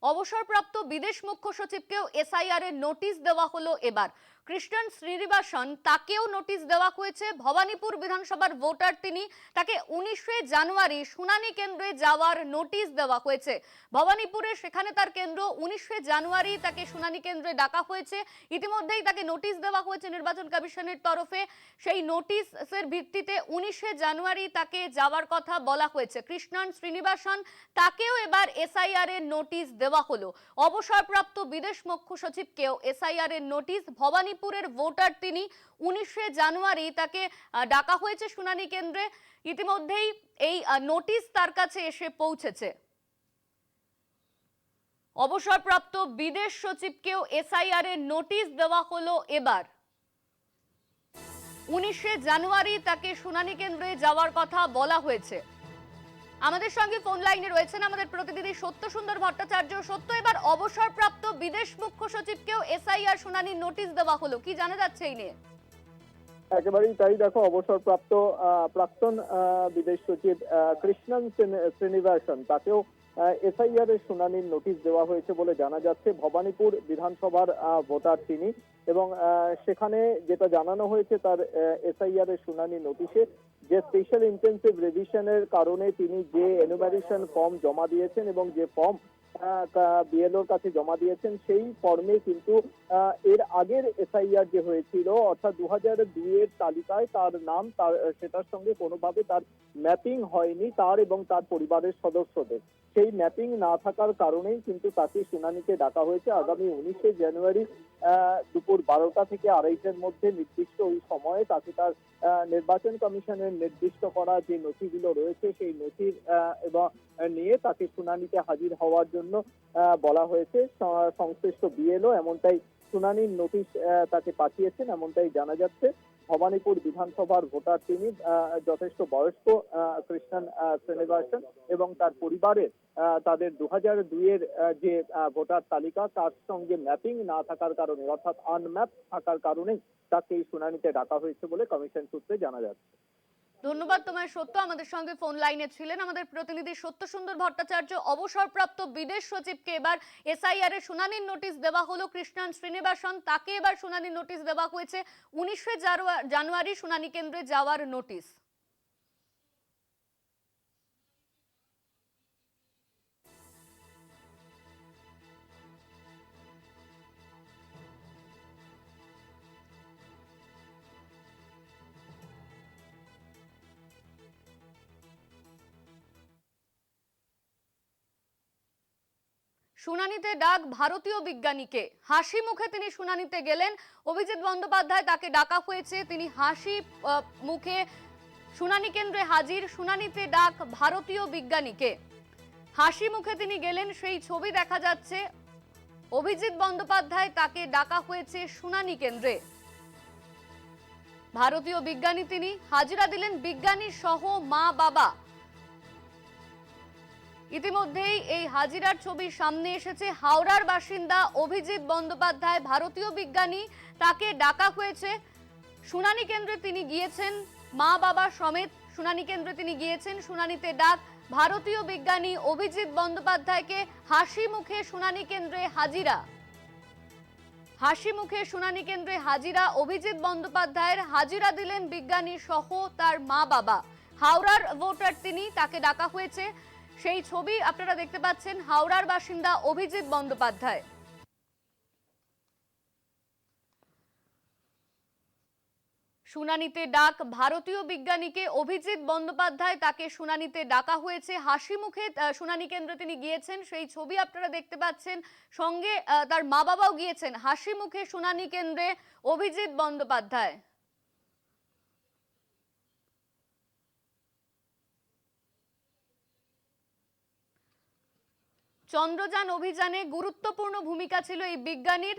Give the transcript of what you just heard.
অবসরপ্রাপ্ত বিদেশ মুখ্য সচিবকেও এসআইআর এর নোটিশ দেওয়া হলো এবার। কৃষ্ণন শ্রীনিবাসন তাকেও নোটিশ দেওয়া হয়েছে। ভবানীপুর বিধানসভার ভোটার তিনি, তাকে 19শে জানুয়ারি শুনানি কেন্দ্রে যাওয়ার নোটিশ দেওয়া হয়েছে। ভবানীপুরে সেখানে তার কেন্দ্র, 19শে জানুয়ারি তাকে শুনানি কেন্দ্রে ডাকা হয়েছে। ইতিমধ্যেই তাকে নোটিশ দেওয়া হয়েছে নির্বাচন কমিশনের তরফে। সেই নোটিশের ভিত্তিতে 19শে জানুয়ারি তাকে যাওয়ার কথা বলা হয়েছে। কৃষ্ণন শ্রীনিবাসন তাকেও এবার এসআইআর এর নোটিশ দেওয়া হলো। অবসরপ্রাপ্ত বিদেশ মুখ্য সচিবকেও এসআইআর এর নোটিশ। ভবানীপুরের ভোটার তিনি, 19শে জানুয়ারি তাকে ডাকা হয়েছে শুনানি কেন্দ্রে। ইতিমধ্যেই এই নোটিশ তার কাছে এসে পৌঁছেছে। অবসরপ্রাপ্ত বিদেশ সচিবকেও এসআইআর এর নোটিশ দেওয়া হলো এবার। 19শে জানুয়ারি তাকে শুনানি কেন্দ্রে যাওয়ার কথা বলা হয়েছে। আমাদের সঙ্গে ফোন লাইনে রয়েছেন আমাদের প্রতিনিধি সত্য সুন্দর ভট্টাচার্য। সত্য, এবার অবসরপ্রাপ্ত বিদেশ মুখ্য সচিবকেও এসআইআর শুনানির নোটিশ দেওয়া হলো, কি জানা যাচ্ছে এই নিয়ে? একেবারেই তাই। দেখো, অবসরপ্রাপ্ত প্রাক্তন বিদেশ সচিব কৃষ্ণন শ্রীনিবাসন তাকেও এসআইআর এর শুনানির নোটিশ দেওয়া হয়েছে বলে জানা যাচ্ছে। ভবানীপুর বিধানসভার ভোটার তিনি, এবং সেখানে যেটা জানানো হয়েছে তার এসআইআর এর শুনানি নোটিশে যে স্পেশাল ইন্টেন্সিভ রিভিশনের কারণে তিনি যে এনুমারেশন ফর্ম জমা দিয়েছেন এবং যে ফর্ম বিএলওর কাছে জমা দিয়েছেন, সেই ফর্মে কিন্তু এর আগের এসআইআর যে হয়েছিল অর্থাৎ 2002 এর তালিকায় তার নাম সেটার সঙ্গে কোনোভাবে তার ম্যাপিং হয়নি, তার এবং তার পরিবারের সদস্যদের। সেই ম্যাপিং না থাকার কারণেই কিন্তু তাকে শুনানিতে ডাকা হয়েছে। আগামী 19শে জানুয়ারি দুপুর 12টা থেকে 2:30টার মধ্যে নির্দিষ্ট ওই সময়ে তাকে তার নির্বাচন কমিশনের নির্দিষ্ট করা যে নথিগুলো রয়েছে সেই নথির এবং নিয়ে তাকে শুনানিতে হাজির হওয়ার জন্য বলা হয়েছে। সংশ্লিষ্ট বিএলও এমনটাই শুনানির নোটিশ তাকে পাঠিয়েছেন, এমনটাই জানা যাচ্ছে। ভবানীপুর বিধানসভার ভোটার তিনি, যথেষ্ট বয়স্ক কৃষ্ণন শ্রীনিবাসন, এবং তার পরিবারের তাদের 2002 এর যে ভোটার তালিকা তার সঙ্গে ম্যাপিং না থাকার কারণে অর্থাৎ আনম্যাপ থাকার কারণে তাকে এই শুনানিতে ডাকা হয়েছে বলে কমিশন সূত্রে জানা যাচ্ছে। ধন্যবাদ তোমায় সত্য, আমাদের সঙ্গে ফোন লাইনে ছিলেন আমাদের প্রতিনিধি সত্য সুন্দর ভট্টাচার্য। অবসরপ্রাপ্ত বিদেশ সচিবকে এবার এসআইআর এর শুনানির নোটিশ দেওয়া হলো। কৃষ্ণন শ্রীনিবাসন তাকে এবার শুনানির নোটিশ দেওয়া হয়েছে। 19শে জানুয়ারি শুনানি কেন্দ্রে যাওয়ার নোটিশ। শুনানিতে ডাক ভারতীয় বিজ্ঞানীকে, হাসি মুখে তিনি শুনানিতে গেলেন। অভিজিৎ বন্দ্যোপাধ্যায় তাকে ডাকা হয়েছে, তিনি হাসি মুখে শুনানি কেন্দ্রে হাজির। শুনানিতে ডাক ভারতীয় বিজ্ঞানীকে, হাসি মুখে তিনি গেলেন, সেই ছবি দেখা যাচ্ছে। অভিজিৎ বন্দ্যোপাধ্যায় তাকে ডাকা হয়েছে শুনানি কেন্দ্রে। ভারতীয় বিজ্ঞানী তিনি, হাজিরা দিলেন বিজ্ঞানী সহ মা বাবা। ইতিমধ্যেই এই হাজিরার ছবি সামনে এসেছে। হাওড়ার বাসিন্দা অভিজিৎ বন্দ্যোপাধ্যায়, ভারতীয় বিজ্ঞানী, তাকে ডাকা হয়েছে শুনানি কেন্দ্রে। তিনি গিয়েছেন মা বাবা সমেত, শুনানি কেন্দ্রে তিনি গিয়েছেন। শুনানিতে ডাক ভারতীয় বিজ্ঞানী অভিজিৎ বন্দ্যোপাধ্যায়কে, হাসি মুখে শুনানি কেন্দ্রে হাজিরা। হাসি মুখে শুনানি কেন্দ্রে হাজিরা অভিজিৎ বন্দ্যোপাধ্যায়ের, হাজিরা দিলেন বিজ্ঞানী সহ তার মা বাবা। হাওড়ার ভোটার তিনি, তাকে ডাকা হয়েছে। সেই ছবি আপনারা দেখতে পাচ্ছেন, হাওড়ার বাসিন্দা অভিজিৎ বন্দ্যোপাধ্যায়। শুনানিতে ডাক ভারতীয় বিজ্ঞানীকে, অভিজিৎ বন্দ্যোপাধ্যায় তাকে শুনানিতে ডাকা হয়েছে। হাসি মুখে শুনানি কেন্দ্রে তিনি গিয়েছেন, সেই ছবি আপনারা দেখতে পাচ্ছেন। সঙ্গে তার মা বাবাও গিয়েছেন হাসি মুখে শুনানি কেন্দ্রে অভিজিৎ বন্দ্যোপাধ্যায়। চন্দ্রযান অভিযানে গুরুত্বপূর্ণ ভূমিকা ছিল এই বিজ্ঞানীর।